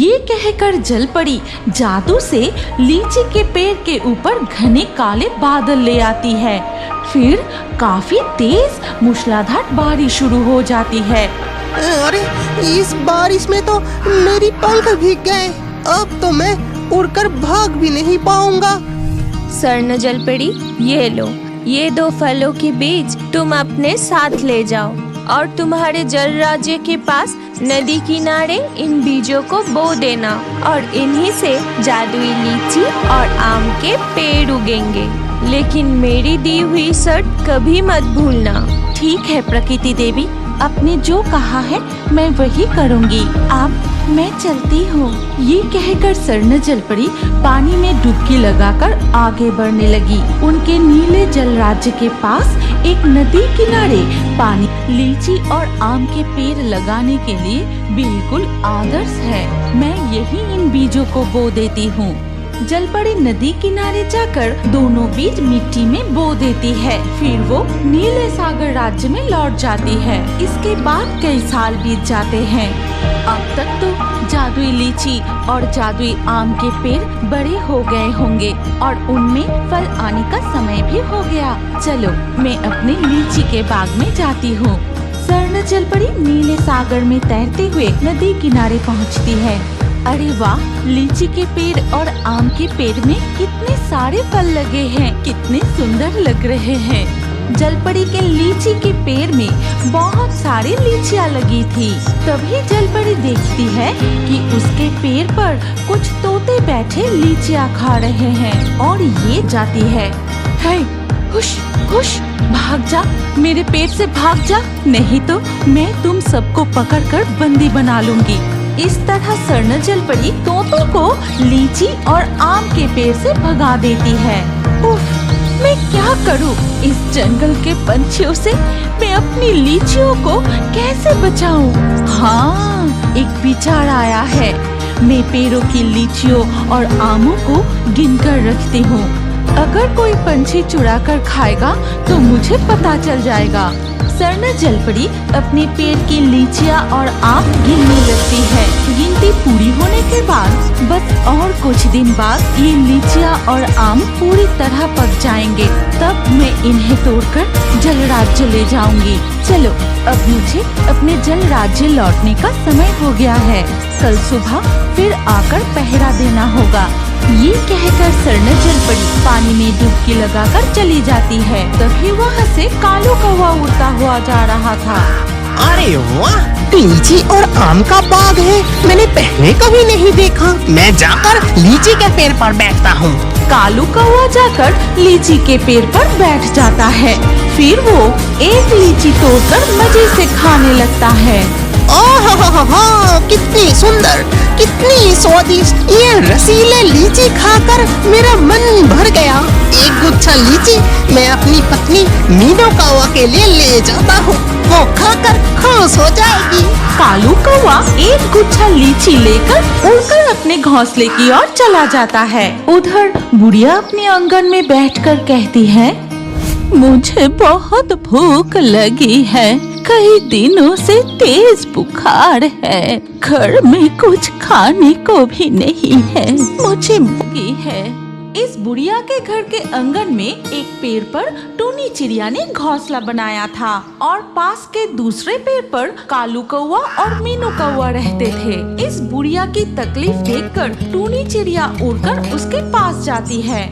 ये कहकर जलपरी जादू से लीची के पेड़ के ऊपर घने काले बादल ले आती है। फिर काफी तेज मूसलाधार बारिश शुरू हो जाती है। अरे इस बारिश में तो मेरी पंख भीग गए। अब तो मैं उड़कर भाग भी नहीं पाऊंगा। स्वर्ण जलपरी, ये लो, ये 2 फलों के बीज तुम अपने साथ ले जाओ और तुम्हारे जल राज्य के पास नदी किनारे इन बीजों को बो देना और इन्हीं से जादुई लीची और आम के पेड़ उगेंगे। लेकिन मेरी दी हुई शर्त कभी मत भूलना। ठीक है प्रकृति देवी, आपने जो कहा है मैं वही करूँगी। अब मैं चलती हूँ। ये कहकर स्वर्ण जलपरी पानी में डुबकी लगाकर आगे बढ़ने लगी। उनके नीले जल राज्य के पास एक नदी किनारे पानी लीची और आम के पेड़ लगाने के लिए बिल्कुल आदर्श है। मैं यही इन बीजों को बो देती हूँ। जलपरी नदी किनारे जाकर दोनों बीज मिट्टी में बो देती है। फिर वो नीले सागर राज्य में लौट जाती है। इसके बाद कई साल बीत जाते हैं। अब तक तो जादुई लीची और जादुई आम के पेड़ बड़े हो गए होंगे और उनमें फल आने का समय भी हो गया। चलो मैं अपने लीची के बाग में जाती हूँ। स्वर्ण जलपरी नीले सागर में तैरते हुए नदी किनारे पहुँचती है। अरे वाह, लीची के पेड़ और आम के पेड़ में कितने सारे फल लगे हैं, कितने सुंदर लग रहे हैं। जलपरी के लीची के पेड़ में बहुत सारी लीचियाँ लगी थी। तभी जलपरी देखती है कि उसके पेड़ पर कुछ तोते बैठे लीचियाँ खा रहे हैं और ये जाती है। हे, हुश हुश, भाग जा, मेरे पेड़ से भाग जा, नहीं तो मैं तुम सबको पकड़कर बंदी बना लूंगी। इस तरह स्वर्ण जलपरी तोतों को लीची और आम के पेड़ से भगा देती है। उफ, मैं क्या करूं इस जंगल के पंछियों से? मैं अपनी लीचियों को कैसे बचाऊं? हाँ, एक विचार आया है। मैं पेड़ों की लीचियों और आमों को गिनकर रखती हूँ। अगर कोई पंछी चुरा कर खाएगा तो मुझे पता चल जाएगा। स्वर्ण जलपरी अपने पेड़ की लीचियाँ और आम गिनने लगती है। गिनती पूरी होने के बाद बस और कुछ दिन बाद ये लीचियाँ और आम पूरी तरह पक जाएंगे। तब मैं इन्हें तोड़कर जल राज्य ले जाऊंगी। चलो अब मुझे अपने जल राज्य लौटने का समय हो गया है। कल सुबह फिर आकर पहरा देना होगा। ये कहकर स्वर्ण जलपरी पानी में डुबकी लगाकर चली जाती है। तभी वहाँ से कालू कौवा उड़ता हुआ जा रहा था। अरे वाह, लीची और आम का बाग है, मैंने पहले कभी नहीं देखा। मैं जाकर लीची के पेड़ पर बैठता हूँ। कालू कौवा जाकर लीची के पेड़ पर बैठ जाता है। फिर वो एक लीची तोड़कर मजे से खाने लगता है। ओह, कितनी सुंदर, कितनी स्वादिष्ट। ये रसीले लीची खाकर मेरा मन भर गया। एक गुच्छा लीची मैं अपनी पत्नी मीनू कौवा के लिए ले जाता हूँ, वो खाकर खुश हो जाएगी। कालू कौवा एक गुच्छा लीची लेकर उड़कर अपने घोंसले की ओर चला जाता है। उधर बुढ़िया अपने आंगन में बैठकर कहती है, मुझे बहुत भूख लगी है, कई दिनों से तेज बुखार है, घर में कुछ खाने को भी नहीं है, मुझे भूखी है। इस बुढ़िया के घर के आंगन में एक पेड़ पर टूनी चिड़िया ने घोंसला बनाया था और पास के दूसरे पेड़ पर कालू कौवा और मीनू कौवा रहते थे। इस बुढ़िया की तकलीफ देखकर टूनी चिड़िया उड़कर उसके पास जाती है।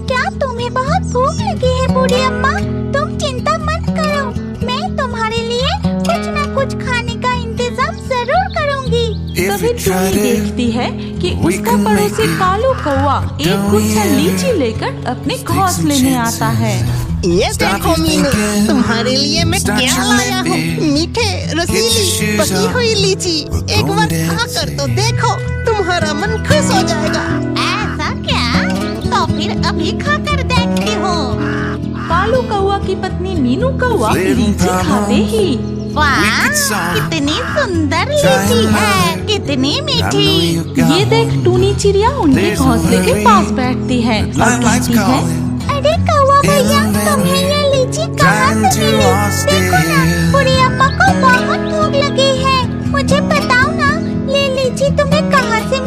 क्या तुम्हें बहुत भूख लगी है बूढ़ी अम्मा? तुम चिंता मत करो, मैं तुम्हारे लिए कुछ न कुछ खाने का इंतजाम जरूर करूंगी। तभी टूनी देखती है कि उसका पड़ोसी कालू कौवा एक गुच्छा लीची लेकर अपने घोंसले में आता है। ये देखो मीनू, तुम्हारे लिए मैं क्या लाया हूँ, मीठे रसीली पकी हुई लीची। एक बार खाकर तो देखो, तुम्हारा मन खुश हो जाएगा। ऐसा क्या? तो फिर अभी खाकर देखती हूँ। कालू कौवा की पत्नी मीनू कौवा लीची खाते ही, वाह, कितनी सुंदर लीची है, कितनी मीठी। ये देख टूनी चिड़िया उनके घोंसले के पास बैठती है और कहती है, अरे कौवा भैया, तुम्हें ये लीची कहाँ से मिली? देखो ना, बूढ़ी अम्मा को बहुत भूख लगी है, मुझे बताओ ना, ये लीची तुम्हें कहाँ से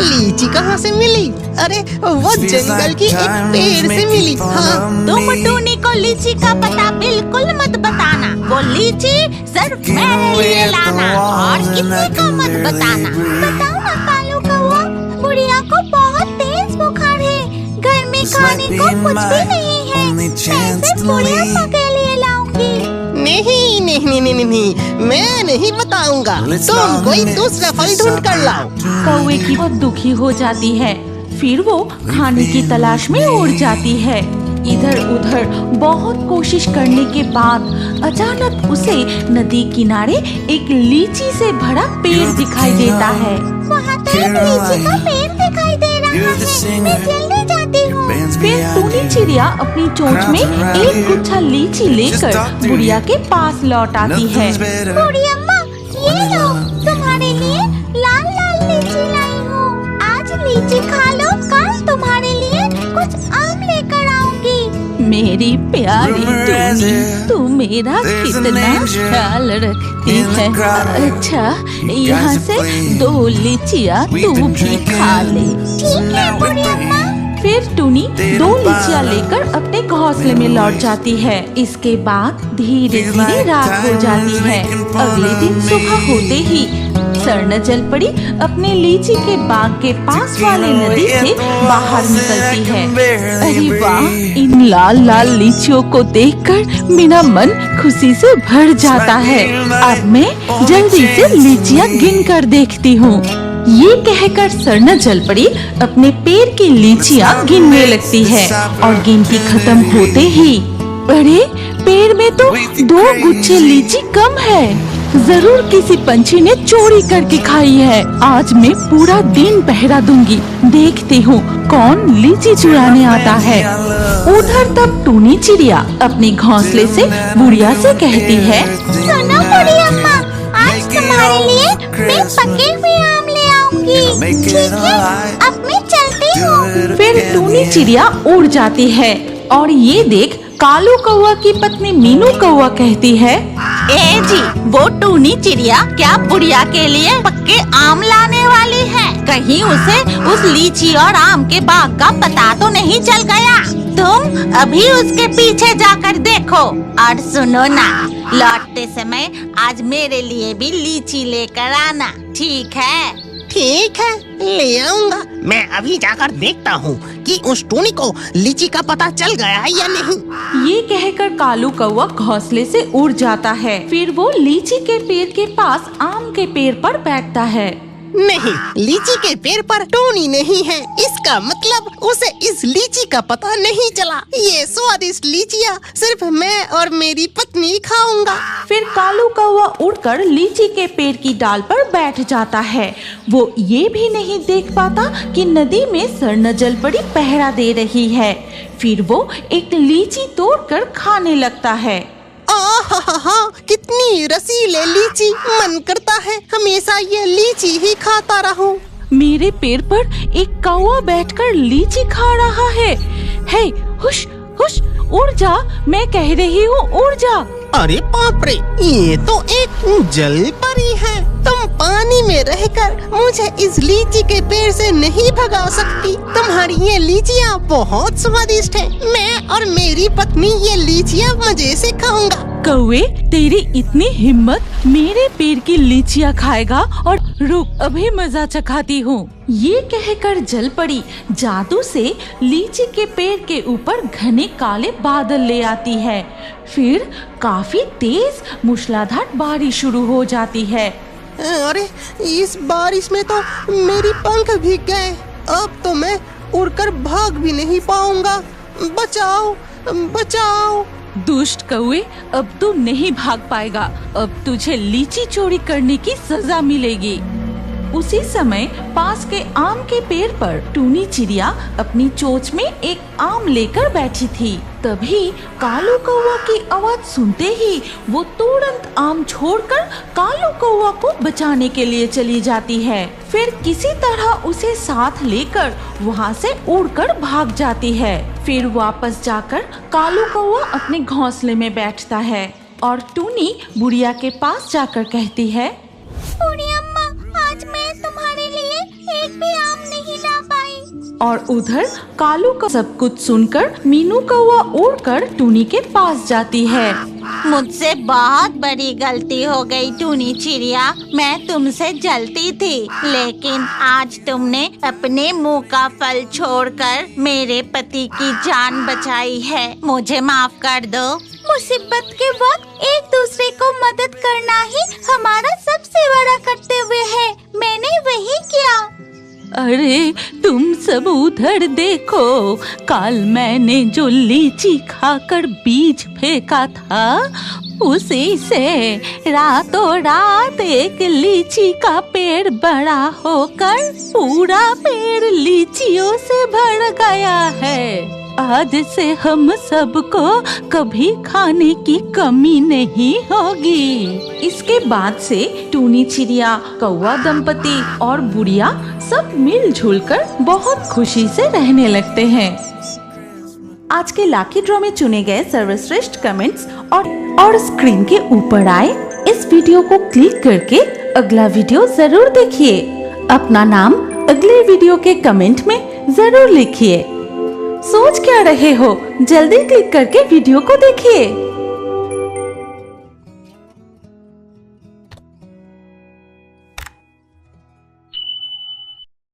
लीची कहाँ से मिली? अरे वो जंगल की एक पेड़ से मिली। हाँ, तुम टूनी को लीची का पता बिल्कुल मत बताना। वो लीची सिर्फ मेरे लिए लाना और किसी को मत बताना। बताओ ना कालू कौवा, बुढ़िया को बहुत तेज बुखार है, घर में खाने को कुछ भी नहीं है। मैं सिर्फ बुढ़िया अम्मा के लिए लाऊंगी। नहीं नहीं नहीं नहीं नहीं, मैं नहीं बताऊंगा। तुम कोई दूसरा फल ढूंढ कर लाओ। कौवे की बहुत दुखी हो जाती है। फिर वो खाने की तलाश में उड़ जाती है। इधर उधर बहुत कोशिश करने के बाद अचानक उसे नदी किनारे एक लीची से भरा पेड़ दिखाई देता है। वहाँ तो एक लीची का पेड़ दिखाई दे रहा है, मैं जल्दी जाती हूँ। फिर टूनी चिड़िया अपनी चोंच में एक गुच्छा लीची लेकर बुढ़िया के पास लौट आती है। बुढ़ी अम्मा, ये लो, तुम्हारे लिए लाल लाल लीची लाई हूँ। आज लीची खा लो, कल तुम्हारे लिए कुछ आम लेकर आऊंगी। मेरी प्यारी टूनी, तू मेरा कितना ख्याल रखती है। अच्छा, यहाँ से 2 लीचियाँ तू भी खा ले। ठीक है बुढ़ी अम्मा। फिर टूनी 2 लीचियाँ लेकर अपने घोंसले में लौट जाती है। इसके बाद धीरे धीरे रात हो जाती है। अगले दिन सुबह होते ही स्वर्ण जलपरी अपने लीची के बाग के पास वाली नदी से बाहर निकलती है। अरे वाह, इन लाल लाल लीचियों को देखकर मेरा मन खुशी से भर जाता है। अब मैं जल्दी से लीचियाँ गिन कर देखती हूँ। ये कहकर स्वर्ण जलपरी अपने पेड़ की लीचियाँ गिनने लगती है और गिनती खत्म होते ही अरे पेड़ में तो 2 गुच्छे लीची कम है। जरूर किसी पंछी ने चोरी करके खाई है। आज मैं पूरा दिन पहरा दूंगी, देखती हूँ कौन लीची चुराने आता है। उधर तब टूनी चिड़िया अपने घोंसले से बुढ़िया से कहती है, सुनो बुढ़ी अम्मा, आज तुम्हारे लिए मैं पके हुए आम ले आऊंगी। ठीक है, अब मैं चलती हूँ। फिर टूनी चिड़िया उड़ जाती है और ये देख कालू कौवा की पत्नी मीनू कौवा कहती है, ए जी, वो टूनी चिड़िया क्या बुढ़िया के लिए पक्के आम लाने वाली है? कहीं उसे उस लीची और आम के बाग का पता तो नहीं चल गया? तुम अभी उसके पीछे जाकर देखो और सुनो ना, लौटते समय आज मेरे लिए भी लीची लेकर आना, ठीक है? ठीक है, ले आऊंगा। मैं अभी जाकर देखता हूँ कि उस टूनी को लीची का पता चल गया है या नहीं। ये कहकर कालू कौवा घोंसले से उड़ जाता है। फिर वो लीची के पेड़ के पास आम के पेड़ पर बैठता है। नहीं, लीची के पेड़ पर टूनी नहीं है। इसका मतलब उसे इस लीची का पता नहीं चला। ये स्वादिष्ट लीचियाँ सिर्फ मैं और मेरी पत्नी खाऊंगा। फिर कालू कौवा उड़कर लीची के पेड़ की डाल पर बैठ जाता है। वो ये भी नहीं देख पाता कि नदी में स्वर्ण जलपरी पहरा दे रही है। फिर वो एक लीची तोड़कर खाने लगता है। आहा, कितनी रसीले लीची, मन करता है हमेशा ये लीची ही खाता रहूं। मेरे पेड़ पर एक कौवा बैठकर लीची खा रहा है। हे, हुश हुश, उड़ जा, मैं कह रही हूँ उड़ जा। अरे बाप रे, ये तो एक जलपरी है। तुम पानी में रहकर मुझे इस लीची के पेड़ से नहीं भगा सकती। तुम्हारी ये लीचियाँ बहुत स्वादिष्ट हैं। मैं और मेरी पत्नी ये लीचियाँ मजे से खाऊंगा। कौवे, तेरी इतनी हिम्मत, मेरे पेड़ की लीचियाँ खाएगा? और रुक, अभी मजा चखाती हूँ। ये कहकर जलपरी जादू से लीची के पेड़ के ऊपर घने काले बादल ले आती है। फिर काफी तेज मूसलाधार बारिश शुरू हो जाती है। अरे, इस बारिश में तो मेरी पंख भीग गए। अब तो मैं उड़कर भाग भी नहीं पाऊंगा। बचाओ, बचाओ। दुष्ट कौवे, अब तू नहीं भाग पाएगा। अब तुझे लीची चोरी करने की सजा मिलेगी। उसी समय पास के आम के पेड़ पर टूनी चिड़िया अपनी चोंच में एक आम लेकर बैठी थी। तभी कालू कौवा की आवाज सुनते ही वो तुरंत आम छोड़कर कालू कौवा को बचाने के लिए चली जाती है। फिर किसी तरह उसे साथ लेकर वहाँ से उड़कर भाग जाती है। फिर वापस जाकर कालू कौवा अपने घोंसले में बैठता है और टूनी बुढ़िया के पास जाकर कहती है, बुढ़ी अम्मा, आज मैं तुम्हारे लिए एक भी आम नहीं और उधर कालू का सब कुछ सुनकर मीनू कौवा उड़कर टूनी के पास जाती है। मुझसे बहुत बड़ी गलती हो गई टूनी चिड़िया, मैं तुमसे जलती थी, लेकिन आज तुमने अपने मुंह का फल छोड़कर मेरे पति की जान बचाई है, मुझे माफ कर दो। मुसीबत के वक्त एक दूसरे को मदद करना ही हमारा सबसे बड़ा कर्तव्य है, मैंने वही किया। अरे तुम सब उधर देखो, कल मैंने जो लीची खाकर बीज फेंका था उसी से रातों रात एक लीची का पेड़ बड़ा होकर पूरा पेड़ लीचियों से भर गया है। आज से हम सबको कभी खाने की कमी नहीं होगी। इसके बाद से टूनी चिड़िया, कौवा दंपति और बुढ़िया सब मिलजुल कर बहुत खुशी से रहने लगते हैं। आज के लाकी ड्रॉ में चुने गए सर्वश्रेष्ठ कमेंट्स और स्क्रीन के ऊपर आए इस वीडियो को क्लिक करके अगला वीडियो जरूर देखिए। अपना नाम अगले वीडियो के कमेंट में जरूर लिखिए। सोच क्या रहे हो, जल्दी क्लिक करके वीडियो को देखिए।